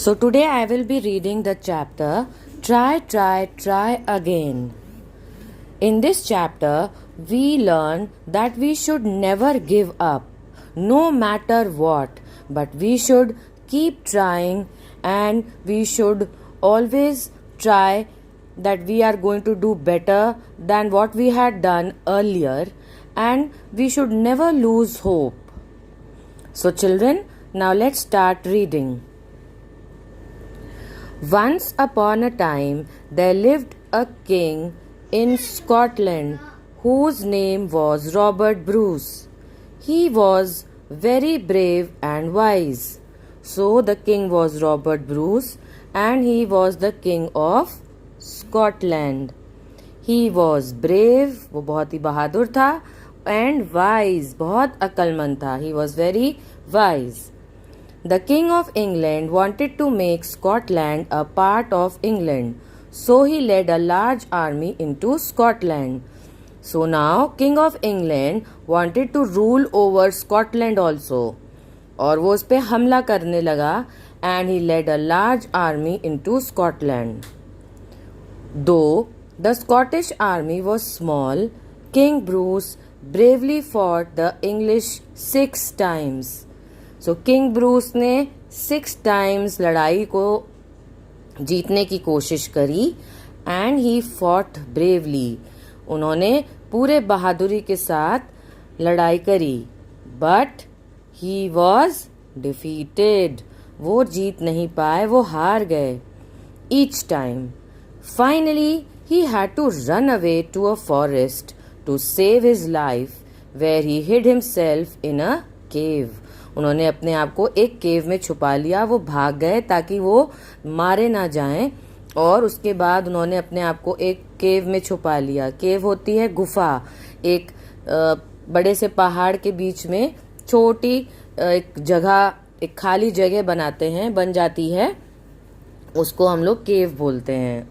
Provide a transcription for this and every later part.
So today I will be reading the chapter Try, Try, Try Again. In this chapter, we learn that we should never give up, no matter what, but we should keep trying and we should always try that we are going to do better than what we had done earlier, and we should never lose hope. So children, now let's start reading. Once upon a time, there lived a king in Scotland whose name was Robert Bruce. He was very brave and wise. So the king was Robert Bruce and he was the king of Scotland. He was brave, वो बहुत ही बहादुर था, and wise, बहुत अक्लमंद था. He was very wise. The King of England wanted to make Scotland a part of England, so he led a large army into Scotland. So now King of England wanted to rule over Scotland also. और वो उस पे हमला करने लगा and he led a large army into Scotland. Though the Scottish army was small, King Bruce bravely fought the English 6 times. So king Bruce ने 6 times लड़ाई को जीतने की कोशिश करी एंड ही फॉट ब्रेवली. उन्होंने पूरे बहादुरी के साथ लड़ाई करी, बट ही वॉज डिफीटेड. वो जीत नहीं पाए, वो हार गए. Each time finally he had to run away to a forest to save his life, where he hid himself in a cave. उन्होंने अपने आप को एक केव में छुपा लिया. वो भाग गए ताकि वो मारे ना जाएं, और उसके बाद उन्होंने अपने आप को एक केव में छुपा लिया. केव होती है गुफा. एक बड़े से पहाड़ के बीच में छोटी एक जगह, एक खाली जगह बनाते हैं, बन जाती है, उसको हम लोग केव बोलते हैं.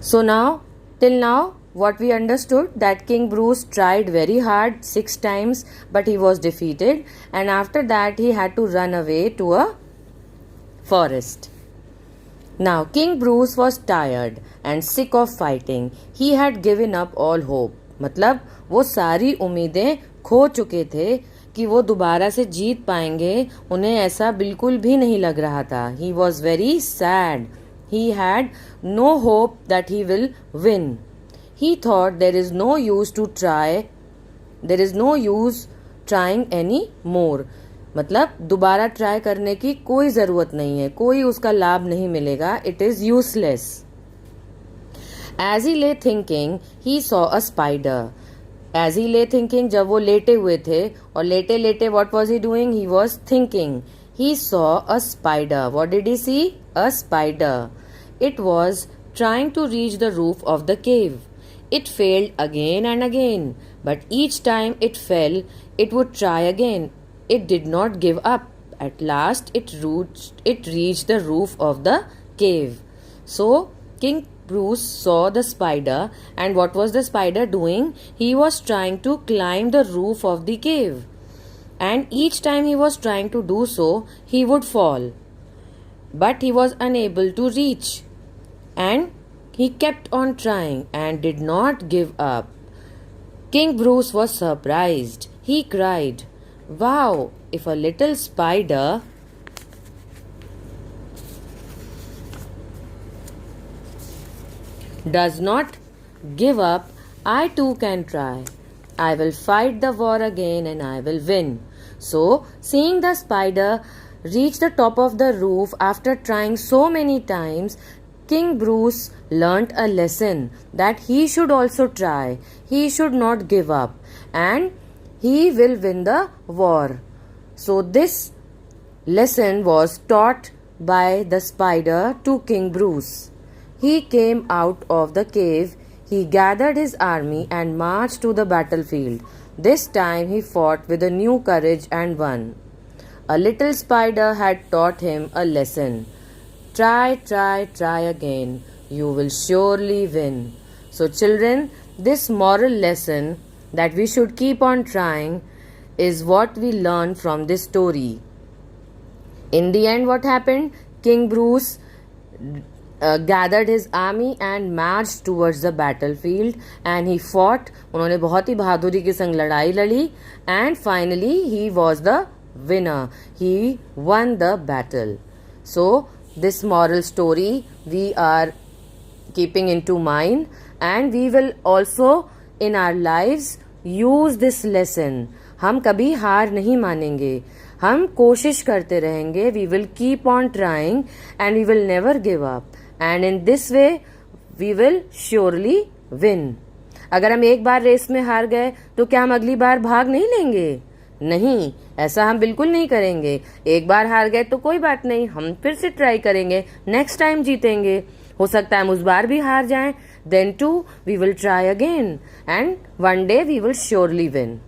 So now till now what we understood that King Bruce tried very hard 6 times, but he was defeated, and after that he had to run away to a forest. Now King Bruce was tired and sick of fighting. He had given up all hope. मतलब वो सारी उम्मीदें खो चुके थे कि वो दोबारा से जीत पाएंगे. उन्हें ऐसा बिल्कुल भी नहीं लग रहा था. He was very sad. He had no hope that he will win. He thought there is no use to try. There is no use trying any more. मतलब दोबारा ट्राई करने की कोई ज़रूरत नहीं है, कोई उसका लाभ नहीं मिलेगा. It is useless. As he lay thinking, he saw a spider. As he lay thinking, जब वो लेटे हुए थे, और लेटे लेटे what was he doing? He was thinking. He saw a spider. What did he see? A spider. It was trying to reach the roof of the cave. It failed again and again, but each time it fell, it would try again. It did not give up. At last, it reached the roof of the cave. So, King Bruce saw the spider, and what was the spider doing? He was trying to climb the roof of the cave. And each time he was trying to do so, he would fall. But he was unable to reach. And he kept on trying and did not give up. King Bruce was surprised. He cried, "Wow, if a little spider does not give up, I too can try. I will fight the war again and I will win." So, seeing the spider reach the top of the roof after trying so many times, King Bruce learnt a lesson that he should also try. He should not give up, and he will win the war. So this lesson was taught by the spider to King Bruce. He came out of the cave. He gathered his army and marched to the battlefield. This time he fought with a new courage and won. A little spider had taught him a lesson. Try, try, try again. You will surely win. So children, this moral lesson that we should keep on trying is what we learn from this story. In the end, what happened? King Bruce gathered his army and marched towards the battlefield and he fought. उन्होंने बहुत ही बहादुरी के संग लड़ाई लड़ी and finally he was the winner. He won the battle. So this moral story we are keeping into mind and we will also in our lives use this lesson. हम कभी हार नहीं मानेंगे, हम कोशिश करते रहेंगे. We will keep on trying and we will never give up. And in this way we will surely win. अगर हम एक बार रेस में हार गए तो क्या हम अगली बार भाग नहीं लेंगे? नहीं, ऐसा हम बिल्कुल नहीं करेंगे. एक बार हार गए तो कोई बात नहीं, हम फिर से ट्राई करेंगे, नेक्स्ट टाइम जीतेंगे. हो सकता है हम उस बार भी हार जाएं, then too we will try again and one day we will surely win.